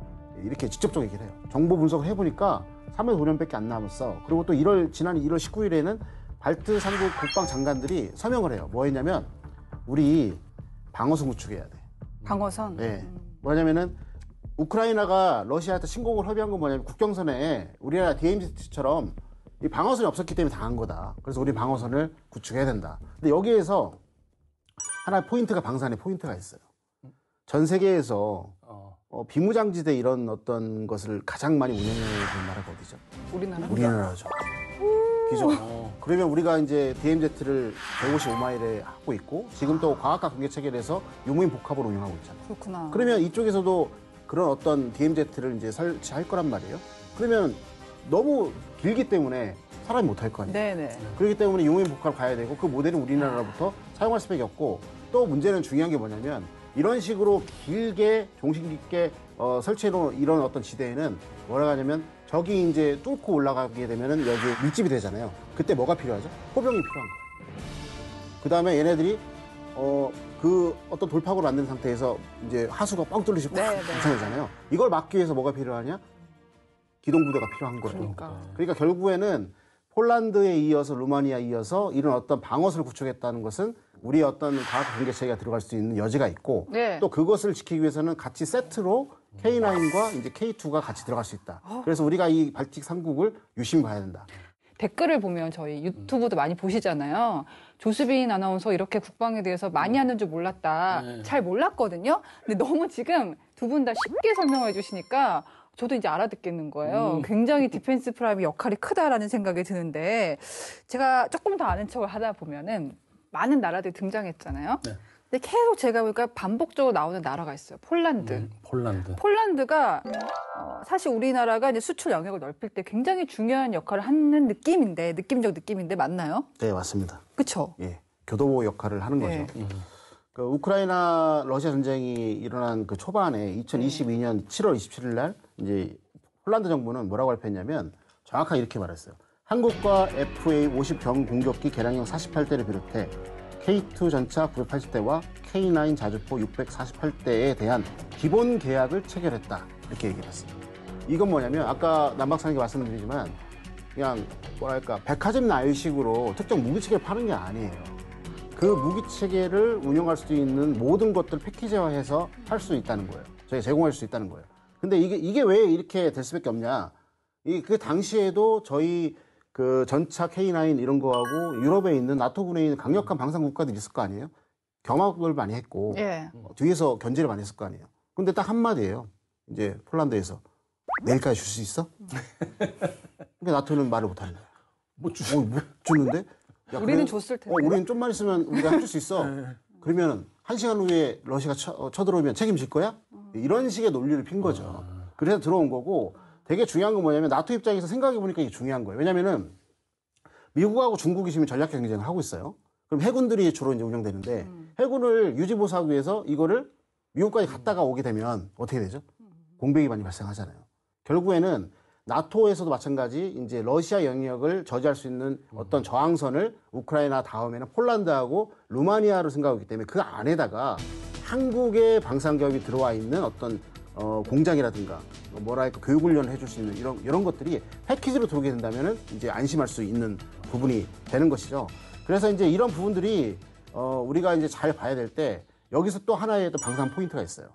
이렇게 직접적으로 얘기를 해요. 정보 분석을 해보니까 3에서 5년밖에 안 남았어. 그리고 또 지난 1월 19일에는 발트 3국 국방장관들이 서명을 해요. 뭐 했냐면 우리 방어선 구축해야 돼. 방어선? 네. 뭐냐면은 우크라이나가 러시아한테 침공을 협의한 건 뭐냐면 국경선에 우리나라 DMZ처럼 이 방어선이 없었기 때문에 당한 거다. 그래서 우리 방어선을 구축해야 된다. 근데 여기에서 하나의 포인트가 방산에 포인트가 있어요. 전 세계에서 비무장지대 이런 어떤 것을 가장 많이 운영해 본 나라가 어디죠? 우리나라죠. 기죠. 그러면 우리가 이제 DMZ를 155마일에 하고 있고 지금 또 과학과 공개 체계에서 유무인 복합으로 운영하고 있잖아요. 그렇구나. 그러면 이쪽에서도 그런 어떤 DMZ를 이제 설치할 거란 말이에요. 그러면 너무 길기 때문에 사람이 못 할 거 아니에요. 네네. 그렇기 때문에 유무인 복합을 가야 되고 그 모델은 우리나라로부터 사용할 수밖에 없고 또 문제는 중요한 게 뭐냐면 이런 식으로 길게 종신 깊게 설치해놓은 이런 어떤 지대에는 뭐라고 하냐면 저기 이제 뚫고 올라가게 되면은 여기 밀집이 되잖아요. 그때 뭐가 필요하죠? 포병이 필요한 거예요. 그 다음에 얘네들이 그 어떤 돌파구를 만든 상태에서 이제 하수가 뻥 뚫리시고 이상하잖아요. 이걸 막기 위해서 뭐가 필요하냐? 기동부대가 필요한 거예요. 그러니까 결국에는 폴란드에 이어서 루마니아에 이어서 이런 어떤 방어선을 구축했다는 것은 우리의 어떤 과학 공개 체계가 들어갈 수 있는 여지가 있고 또 그것을 지키기 위해서는 같이 세트로 K9과 이제 K2가 같이 들어갈 수 있다. 그래서 우리가 이 발틱 3국을 유심히 봐야 된다. 댓글을 보면 저희 유튜브도 많이 보시잖아요. 조수빈 아나운서 이렇게 국방에 대해서 많이 하는 줄 몰랐다. 잘 몰랐거든요. 근데 너무 지금 두 분 다 쉽게 설명해 주시니까 저도 이제 알아듣겠는 거예요. 굉장히 디펜스 프라임의 역할이 크다라는 생각이 드는데 제가 조금 더 아는 척을 하다 보면은 많은 나라들이 등장했잖아요. 네. 근데 계속 제가 보니까 반복적으로 나오는 나라가 있어요. 폴란드. 폴란드가 사실 우리나라가 이제 수출 영역을 넓힐 때 굉장히 중요한 역할을 하는 느낌적 느낌인데 맞나요? 네, 맞습니다. 그렇죠. 예, 교도보 역할을 하는 거죠. 그 우크라이나 러시아 전쟁이 일어난 그 초반에 2022년 7월 27일 날 이제 폴란드 정부는 뭐라고 발표했냐면 정확하게 이렇게 말했어요. 한국과 FA-50 경공격기 개량형 48대를 비롯해 K2 전차 980대와 K9 자주포 648대에 대한 기본 계약을 체결했다. 이렇게 얘기를 했어요. 이건 뭐냐면 아까 남박사님께 말씀드리지만 그냥 뭐랄까 백화점 나일식으로 특정 무기체계를 파는 게 아니에요. 그 무기체계를 운영할 수 있는 모든 것들을 패키지화해서 할 수 있다는 거예요. 저희가 제공할 수 있다는 거예요. 근데 이게 왜 이렇게 될 수밖에 없냐? 그 당시에도 저희 그 전차 K9 이런 거하고 유럽에 있는 나토군에 있는 강력한 방산 국가들이 있을 거 아니에요? 경합을 많이 했고 예. 뒤에서 견제를 많이 했을 거 아니에요. 근데 딱 한마디예요. 이제 폴란드에서 내일까지 줄 수 있어? 그러니까 나토는 말을 못 하는 거야. 못 주는데? 야, 우리는 그래? 줬을 텐데. 우리는 좀만 있으면 우리가 해줄 수 있어. 그러면 1시간 후에 러시아가 쳐들어오면 책임질 거야? 이런 식의 논리를 핀 거죠. 그래서 들어온 거고 되게 중요한 건 뭐냐면 나토 입장에서 생각해 보니까 이게 중요한 거예요. 왜냐면은 미국하고 중국이 지금 전략 경쟁을 하고 있어요. 그럼 해군들이 주로 이제 운영되는데 해군을 유지보수하기 위해서 이거를 미국까지 갔다가 오게 되면 어떻게 되죠? 공백이 많이 발생하잖아요. 결국에는 나토에서도 마찬가지 이제 러시아 영역을 저지할 수 있는 어떤 저항선을 우크라이나 다음에는 폴란드하고 루마니아로 생각하기 때문에 그 안에다가 한국의 방산기업이 들어와 있는 어떤 공장이라든가 뭐랄까 교육훈련을 해줄 수 있는 이런 것들이 패키지로 들어오게 된다면은 이제 안심할 수 있는 부분이 되는 것이죠. 그래서 이제 이런 부분들이 우리가 이제 잘 봐야 될 때 여기서 또 하나의 또 방산 포인트가 있어요.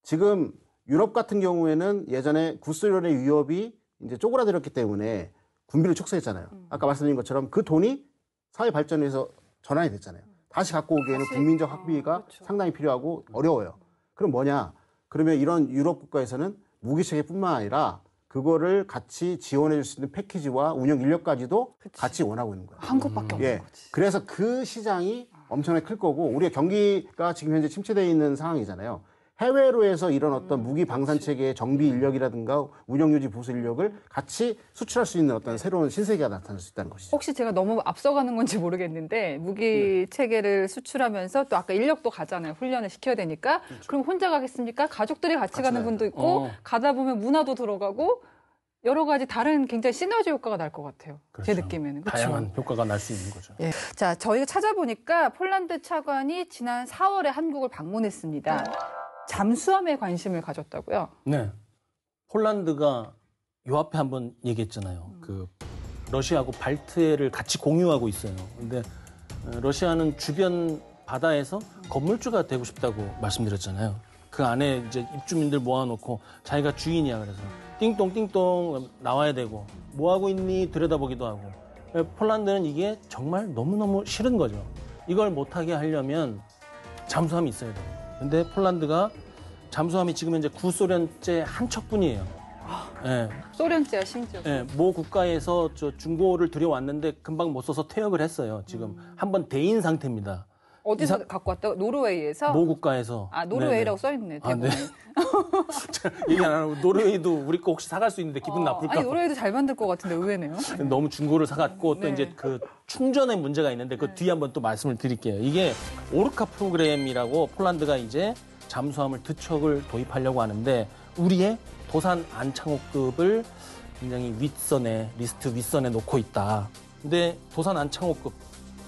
지금 유럽 같은 경우에는 예전에 구소련의 위협이 이제 쪼그라들었기 때문에 군비를 축소했잖아요. 아까 말씀드린 것처럼 그 돈이 사회 발전에서 전환이 됐잖아요. 다시 갖고 오기에는 국민적 학비가 그렇죠. 상당히 필요하고 어려워요. 그럼 뭐냐? 그러면 이런 유럽 국가에서는 무기 체계뿐만 아니라 그거를 같이 지원해 줄 수 있는 패키지와 운영 인력까지도 같이 원하고 있는 거예요. 한국밖에 없는 예. 거지. 그래서 그 시장이 엄청나게 클 거고 우리의 경기가 지금 현재 침체되어 있는 상황이잖아요. 해외로 해서 이런 어떤 무기 방산 체계의 정비 인력이라든가 운영 유지 보수 인력을 같이 수출할 수 있는 어떤 새로운 신세계가 나타날 수 있다는 것이죠. 혹시 제가 너무 앞서가는 건지 모르겠는데 무기 체계를 수출하면서 또 아까 인력도 가잖아요. 훈련을 시켜야 되니까. 그렇죠. 그럼 혼자 가겠습니까? 가족들이 같이 가는 가야죠. 분도 있고 가다 보면 문화도 들어가고 여러 가지 다른 굉장히 시너지 효과가 날 것 같아요. 제 그렇죠. 느낌에는. 그렇죠? 다양한 효과가 날 수 있는 거죠. 예. 자, 저희가 찾아보니까 폴란드 차관이 지난 4월에 한국을 방문했습니다. 잠수함에 관심을 가졌다고요? 네. 폴란드가 요 앞에 한번 얘기했잖아요. 그 러시아하고 발트해를 같이 공유하고 있어요. 근데 러시아는 주변 바다에서 건물주가 되고 싶다고 말씀드렸잖아요. 그 안에 이제 입주민들 모아놓고 자기가 주인이야 그래서 띵똥띵똥 나와야 되고 뭐 하고 있니 들여다보기도 하고 폴란드는 이게 정말 너무너무 싫은 거죠. 이걸 못하게 하려면 잠수함이 있어야 돼요. 근데 폴란드가 잠수함이 지금 현재 구소련제 한 척뿐이에요. 예. 소련제야 심지어. 예, 모 국가에서 저 중고를 들여왔는데 금방 못 써서 퇴역을 했어요. 지금 한번 대인 상태입니다. 어디서 갖고 왔다고? 노르웨이에서? 모 국가에서. 아, 노르웨이라고 써있네, 대본에. 네. 얘기 안 하고 노르웨이도 우리 거 혹시 사갈 수 있는데 기분 나쁠까 아니, 봐. 노르웨이도 잘 만들 것 같은데 의외네요. 너무 중고를 사갔고 또 네. 이제 그 충전에 문제가 있는데 그 뒤에 한번 또 말씀을 드릴게요. 이게 오르카 프로그램이라고 폴란드가 이제 잠수함을 두 척을 도입하려고 하는데 우리의 도산 안창호급을 굉장히 윗선에 리스트 윗선에 놓고 있다. 근데 도산 안창호급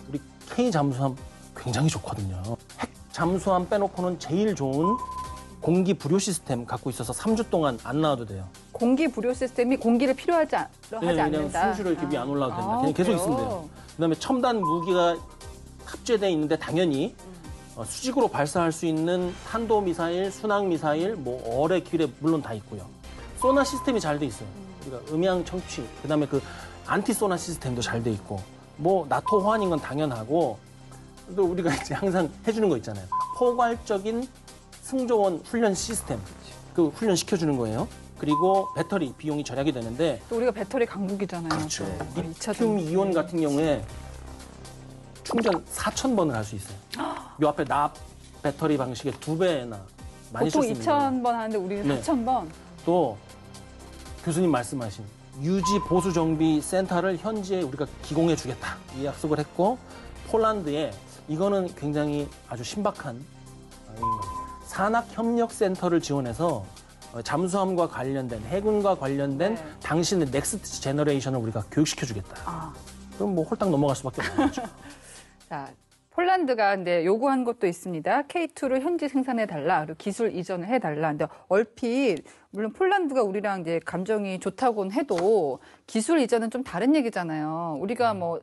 우리 K 잠수함 굉장히 좋거든요. 핵 잠수함 빼놓고는 제일 좋은 공기 부료 시스템 갖고 있어서 3주 동안 안 나와도 돼요. 공기 부료 시스템이 공기를 필요하지 그냥 않는다. 순수로 이렇게 위 안 올라가도 된다. 아, 그냥 계속 그래요? 있으면 돼요. 그다음에 첨단 무기가 탑재돼 있는데 당연히 수직으로 발사할 수 있는 탄도 미사일, 순항 미사일, 뭐 어뢰, 기뢰 물론 다 있고요. 소나 시스템이 잘 돼 있어요. 그러니까 음향 청취, 그다음에 그 안티 소나 시스템도 잘 돼 있고, 뭐 나토 호환인 건 당연하고, 또 우리가 이제 항상 해주는 거 있잖아요. 포괄적인 승조원 훈련 시스템, 그 훈련 시켜주는 거예요. 그리고 배터리 비용이 절약이 되는데. 또 우리가 배터리 강국이잖아요. 그렇죠. 또. 리튬 이온 같은 경우에 충전 4,000번을 할 수 있어요. 요 앞에 납 배터리 방식의 2배나 많이 쓸 보통 수 있는 거예요. 2,000번 하는데 우리는 네. 4,000번. 또 교수님 말씀하신 유지 보수 정비 센터를 현지에 우리가 기공해 주겠다 이 약속을 했고 폴란드에 이거는 굉장히 아주 신박한 산학협력센터를 지원해서 잠수함과 관련된 해군과 관련된 네. 당신의 넥스트 제너레이션을 우리가 교육시켜 주겠다. 아. 그럼 뭐 홀딱 넘어갈 수밖에 없는 거죠. 자, 폴란드가 근데 요구한 것도 있습니다. K2를 현지 생산해달라. 그리고 기술 이전을 해달라. 근데 얼핏, 물론 폴란드가 우리랑 이제 감정이 좋다고는 해도 기술 이전은 좀 다른 얘기잖아요. 우리가 뭐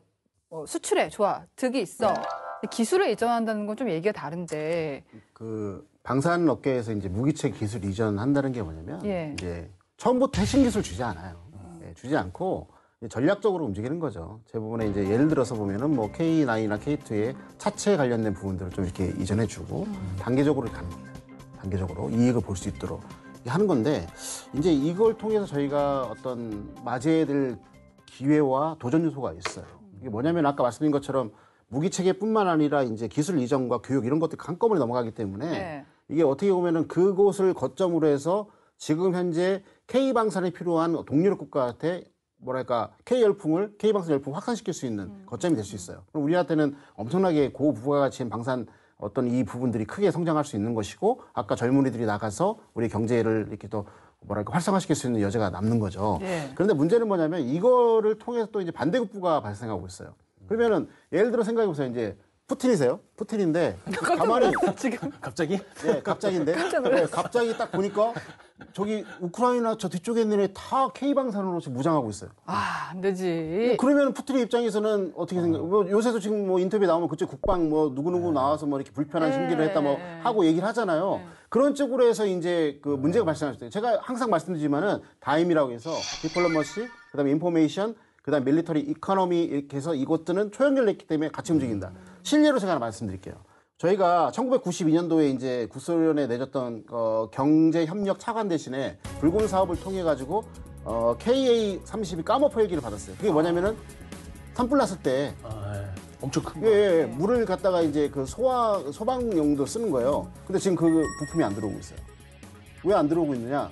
수출해. 좋아. 득이 있어. 근데 기술을 이전한다는 건 좀 얘기가 다른데. 그 방산 업계에서 이제 무기체 기술 이전한다는 게 뭐냐면 예. 이제 처음부터 핵심 기술 주지 않아요. 예, 주지 않고 전략적으로 움직이는 거죠. 대부분에 이제 예를 들어서 보면은 뭐 K9이나 K2의 차체에 관련된 부분들을 좀 이렇게 이전해주고 단계적으로 가는 겁니다. 단계적으로 이익을 볼 수 있도록 하는 건데 이제 이걸 통해서 저희가 어떤 맞이해야 될 기회와 도전 요소가 있어요. 이게 뭐냐면 아까 말씀드린 것처럼 무기 체계뿐만 아니라 이제 기술 이전과 교육 이런 것들이 한꺼번에 넘어가기 때문에 네. 이게 어떻게 보면은 그곳을 거점으로 해서 지금 현재 K 방산에 필요한 동유럽 국가한테 뭐랄까 K 방산 열풍을 확산시킬 수 있는 거점이 될 수 있어요. 그럼 우리한테는 엄청나게 고부가가치인 방산 어떤 이 부분들이 크게 성장할 수 있는 것이고 아까 젊은이들이 나가서 우리 경제를 이렇게 또 뭐랄까 활성화시킬 수 있는 여지가 남는 거죠. 네. 그런데 문제는 뭐냐면 이거를 통해서 또 이제 반대급부가 발생하고 있어요. 그러면은 예를 들어 생각해 보세요. 이제 푸틴이세요? 푸틴인데 가만히 지금 갑자기? 네, 갑자기인데 네, 갑자기 딱 보니까 저기 우크라이나 저 뒤쪽에 있는 애 다 K방산으로 지금 무장하고 있어요. 안 되지. 그러면 푸틴의 입장에서는 어떻게 생각? 뭐 요새도 지금 뭐 인터뷰 나오면 그쪽 국방 뭐 누구누구 나와서 뭐 이렇게 불편한 심기를 했다 뭐 하고 얘기를 하잖아요. 그런 쪽으로 해서 이제 그 문제가 발생할 수 있어요. 제가 항상 말씀드리지만은 다임이라고 해서 디플로머시, 그다음에 인포메이션, 그다음 밀리터리 이코노미 이렇게 해서 이것들은 초연결됐기 때문에 같이 움직인다. 실례로 제가 하나 말씀드릴게요. 저희가 1992년도에 이제 구소련에 내줬던 경제 협력 차관 대신에 불금 사업을 통해 가지고 KA-32 까머포 헬기를 받았어요. 그게 뭐냐면은 산불 났을 때 엄청 큰 거. 예, 물을 갖다가 이제 그 소방용도 쓰는 거예요. 근데 지금 그 부품이 안 들어오고 있어요. 왜 안 들어오고 있느냐?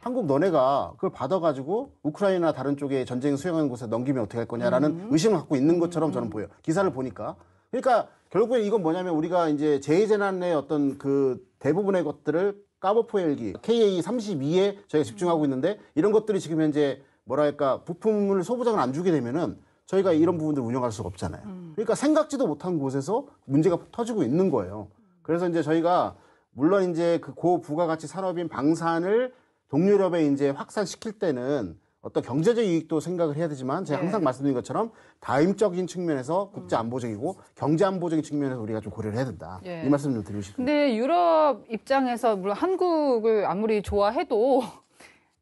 한국 너네가 그걸 받아가지고 우크라이나 다른 쪽에 전쟁 수행하는 곳에 넘기면 어떻게 할 거냐라는 의심을 갖고 있는 것처럼 저는 보여요. 기사를 보니까. 그러니까 결국에 이건 뭐냐면 우리가 이제 재해재난의 어떤 그 대부분의 것들을 까보포 헬기, KA-32에 저희가 집중하고 있는데 이런 것들이 지금 현재 뭐랄까 부품을 소부장을 안 주게 되면은 저희가 이런 부분들을 운영할 수가 없잖아요. 그러니까 생각지도 못한 곳에서 문제가 터지고 있는 거예요. 그래서 이제 저희가 물론 이제 그 고부가가치 산업인 방산을 동유럽에 이제 확산시킬 때는 어떤 경제적 이익도 생각을 해야 되지만 제가 항상 말씀드린 것처럼 다임적인 측면에서 국제 안보적이고 경제 안보적인 측면에서 우리가 좀 고려를 해야 된다. 이 말씀 좀 드리고 싶습니다. 근데 유럽 입장에서 물론 한국을 아무리 좋아해도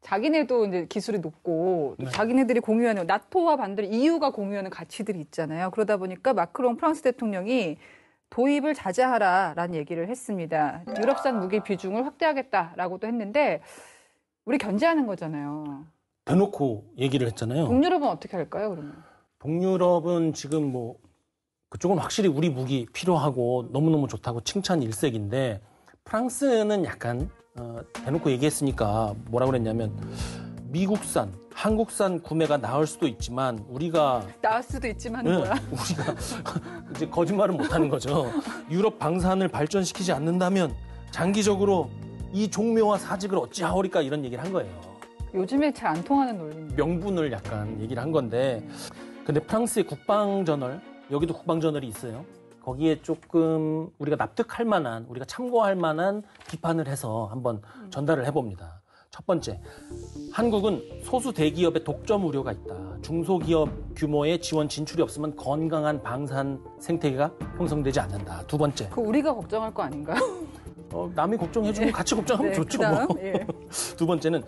자기네도 이제 기술이 높고 자기네들이 공유하는 나토와 반대로 EU가 공유하는 가치들이 있잖아요. 그러다 보니까 마크롱 프랑스 대통령이 도입을 자제하라라는 얘기를 했습니다. 유럽산 무기 비중을 확대하겠다라고도 했는데 우리 견제하는 거잖아요. 대놓고 얘기를 했잖아요. 동유럽은 어떻게 할까요, 그러면? 동유럽은 지금 뭐 그쪽은 확실히 우리 무기 필요하고 너무너무 좋다고 칭찬 일색인데 프랑스는 약간 대놓고 얘기했으니까 뭐라 그랬냐면 미국산, 한국산 구매가 나을 수도 있지만 우리가 나을 수도 있지만 뭐야? 우리가 이제 거짓말은 못하는 거죠. 유럽 방산을 발전시키지 않는다면 장기적으로 이 종묘와 사직을 어찌하오리까 이런 얘기를 한 거예요. 요즘에 잘 안 통하는 논리입니다. 명분을 약간 얘기를 한 건데 근데 프랑스의 국방저널, 여기도 국방저널이 있어요. 거기에 조금 우리가 납득할 만한, 우리가 참고할 만한 비판을 해서 한번 전달을 해봅니다. 첫 번째, 한국은 소수 대기업의 독점 우려가 있다. 중소기업 규모의 지원 진출이 없으면 건강한 방산 생태계가 형성되지 않는다. 두 번째. 그 우리가 걱정할 거 아닌가요? 남이 걱정해주면 같이 걱정하면 좋죠. 그다음, 뭐. 예. 두 번째는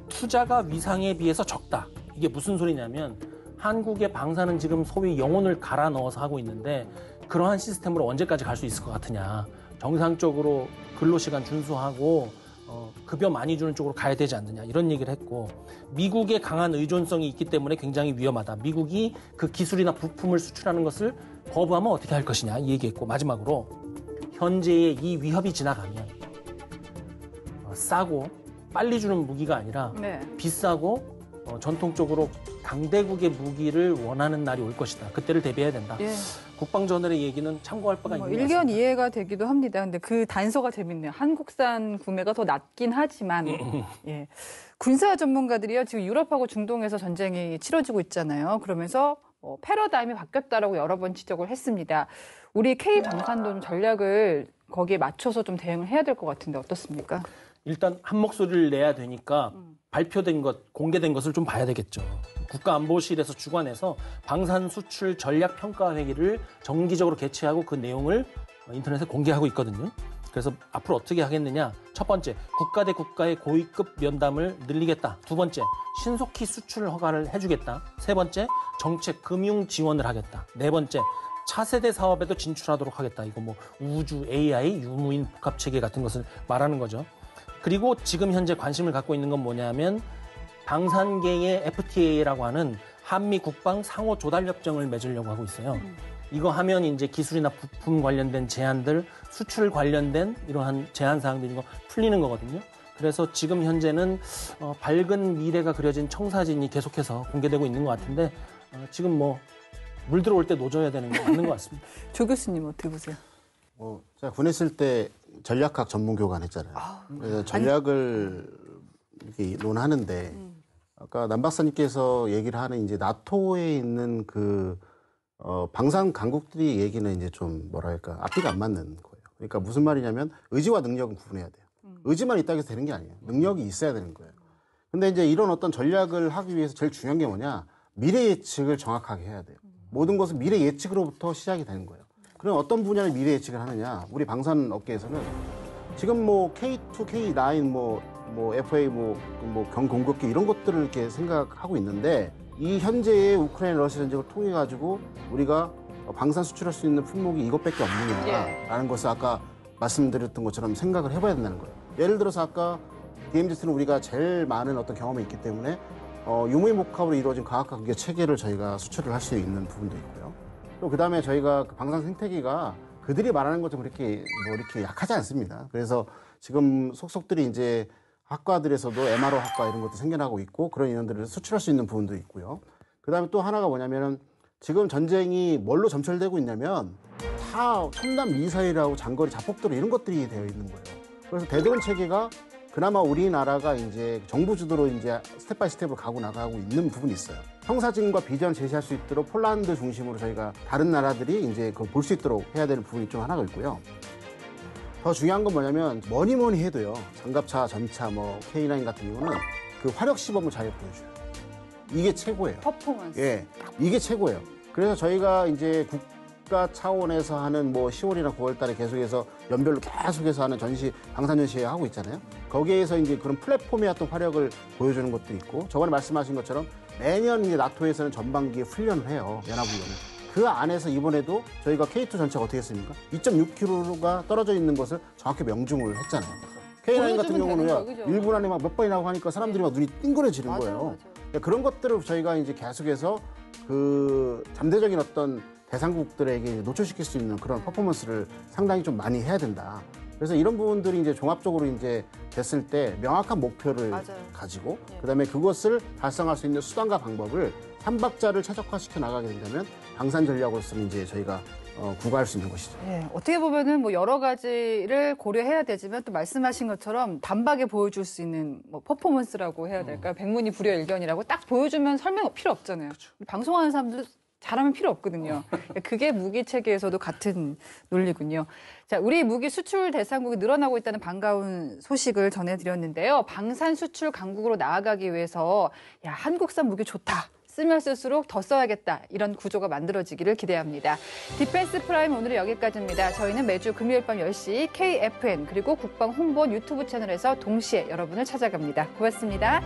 투자가 위상에 비해서 적다. 이게 무슨 소리냐면 한국의 방산은 지금 소위 영혼을 갈아 넣어서 하고 있는데 그러한 시스템으로 언제까지 갈 수 있을 것 같으냐. 정상적으로 근로시간 준수하고 급여 많이 주는 쪽으로 가야 되지 않느냐. 이런 얘기를 했고 미국의 강한 의존성이 있기 때문에 굉장히 위험하다. 미국이 그 기술이나 부품을 수출하는 것을 거부하면 어떻게 할 것이냐. 이 얘기했고 마지막으로 현재의 이 위협이 지나가면 싸고 빨리 주는 무기가 아니라 비싸고 전통적으로 강대국의 무기를 원하는 날이 올 것이다. 그때를 대비해야 된다. 예. 국방저널의 얘기는 참고할 바가 있는 것 같습니다. 일견 이해가 되기도 합니다. 근데 그 단서가 재밌네요. 한국산 구매가 더 낮긴 하지만 예. 군사 전문가들이요. 지금 유럽하고 중동에서 전쟁이 치러지고 있잖아요. 그러면서 패러다임이 바뀌었다라고 여러 번 지적을 했습니다. 우리 K방산도 전략을 거기에 맞춰서 좀 대응을 해야 될 것 같은데 어떻습니까? 일단 한 목소리를 내야 되니까 발표된 것, 공개된 것을 좀 봐야 되겠죠. 국가안보실에서 주관해서 방산 수출 전략 평가 회의를 정기적으로 개최하고 그 내용을 인터넷에 공개하고 있거든요. 그래서 앞으로 어떻게 하겠느냐. 첫 번째, 국가 대 국가의 고위급 면담을 늘리겠다. 두 번째, 신속히 수출 허가를 해주겠다. 세 번째, 정책 금융 지원을 하겠다. 네 번째, 차세대 사업에도 진출하도록 하겠다. 이거 뭐 우주, AI, 유무인 복합체계 같은 것을 말하는 거죠. 그리고 지금 현재 관심을 갖고 있는 건 뭐냐면 방산계의 FTA라고 하는 한미 국방 상호 조달 협정을 맺으려고 하고 있어요. 이거 하면 이제 기술이나 부품 관련된 제한들, 수출 관련된 이러한 제한 사항들이 거 풀리는 거거든요. 그래서 지금 현재는 밝은 미래가 그려진 청사진이 계속해서 공개되고 있는 것 같은데 지금 뭐 물 들어올 때 노져야 되는 거 맞는 것 같습니다. 조 교수님 어떻게 보세요? 제가 군에 있을 때 전략학 전문 교관 했잖아요. 그래서 전략을 이렇게 논하는데 아까 남 박사님께서 얘기를 하는 이제 나토에 있는 그 방산 강국들이 얘기는 이제 좀 뭐랄까 앞뒤가 안 맞는 거예요. 그러니까 무슨 말이냐면 의지와 능력은 구분해야 돼요. 의지만 있다고 해서 되는 게 아니에요. 능력이 있어야 되는 거예요. 근데 이제 이런 어떤 전략을 하기 위해서 제일 중요한 게 뭐냐? 미래 예측을 정확하게 해야 돼요. 모든 것은 미래 예측으로부터 시작이 되는 거예요. 그럼 어떤 분야를 미래 예측을 하느냐? 우리 방산 업계에서는 지금 뭐 K2, K9, 뭐 FA, 경공격기 이런 것들을 이렇게 생각하고 있는데 이 현재의 우크라이나 러시아 전쟁을 통해 가지고 우리가 방산 수출할 수 있는 품목이 이것밖에 없느냐라는 것을 아까 말씀드렸던 것처럼 생각을 해봐야 된다는 거예요. 예를 들어서 아까 DMZ는 우리가 제일 많은 어떤 경험이 있기 때문에 유무인 복합으로 이루어진 과학과 기계 체계를 저희가 수출을 할 수 있는 부분도 있고요. 또 그다음에 저희가 그 방산 생태계가 그들이 말하는 것처럼 이렇게 약하지 않습니다. 그래서 지금 속속들이 이제 학과들에서도 MRO 학과 이런 것도 생겨나고 있고 그런 인원들을 수출할 수 있는 부분도 있고요. 그다음에 또 하나가 뭐냐면은 지금 전쟁이 뭘로 점철되고 있냐면 다 첨단 미사일하고 장거리 자폭도로 이런 것들이 되어 있는 거예요. 그래서 대드론 체계가 그나마 우리나라가 이제 정부 주도로 이제 스텝 바이 스텝으로 가고 나가고 있는 부분이 있어요. 형사진과 비전 제시할 수 있도록 폴란드 중심으로 저희가 다른 나라들이 이제 그걸 볼 수 있도록 해야 되는 부분이 좀 하나가 있고요. 더 중요한 건 뭐냐면 뭐니 해도요. 장갑차, 전차, K9 같은 경우는 그 화력 시범을 잘 보여줘요. 이게 최고예요. 퍼포먼스. 예, 이게 최고예요. 그래서 저희가 이제 국가 차원에서 하는 10월이나 9월 달에 계속해서 연별로 계속해서 하는 방산 전시회 하고 있잖아요. 거기에서 이제 그런 플랫폼의 어떤 화력을 보여주는 것도 있고, 저번에 말씀하신 것처럼 매년 이제 나토에서는 전반기에 훈련을 해요. 연합훈련을. 그 안에서 이번에도 저희가 K2 전차가 어떻게 했습니까? 2.6km가 떨어져 있는 것을 정확히 명중을 했잖아요. K9 같은 경우는 1분 안에 막 몇 번이나 하고 하니까 사람들이 막 눈이 띵그레지는 거예요. 맞아. 그런 것들을 저희가 이제 계속해서 그 잠재적인 어떤 대상국들에게 노출시킬 수 있는 그런 퍼포먼스를 상당히 좀 많이 해야 된다. 그래서 이런 부분들이 이제 종합적으로 이제 됐을 때 명확한 목표를 가지고 그다음에 그것을 달성할 수 있는 수단과 방법을 삼박자를 최적화시켜 나가게 된다면 방산 전략으로서는 이제 저희가 구가할 수 있는 것이죠. 네, 어떻게 보면은 여러 가지를 고려해야 되지만 또 말씀하신 것처럼 단박에 보여줄 수 있는 퍼포먼스라고 해야 될까요? 백문이 불여일견이라고 딱 보여주면 설명 필요 없잖아요. 그렇죠. 방송하는 사람들 잘하면 필요 없거든요. 그게 무기 체계에서도 같은 논리군요. 자, 우리 무기 수출 대상국이 늘어나고 있다는 반가운 소식을 전해드렸는데요. 방산 수출 강국으로 나아가기 위해서 한국산 무기 좋다. 쓰면 쓸수록 더 써야겠다. 이런 구조가 만들어지기를 기대합니다. 디펜스 프라임 오늘은 여기까지입니다. 저희는 매주 금요일 밤 10시 KFN 그리고 국방홍보원 유튜브 채널에서 동시에 여러분을 찾아갑니다. 고맙습니다.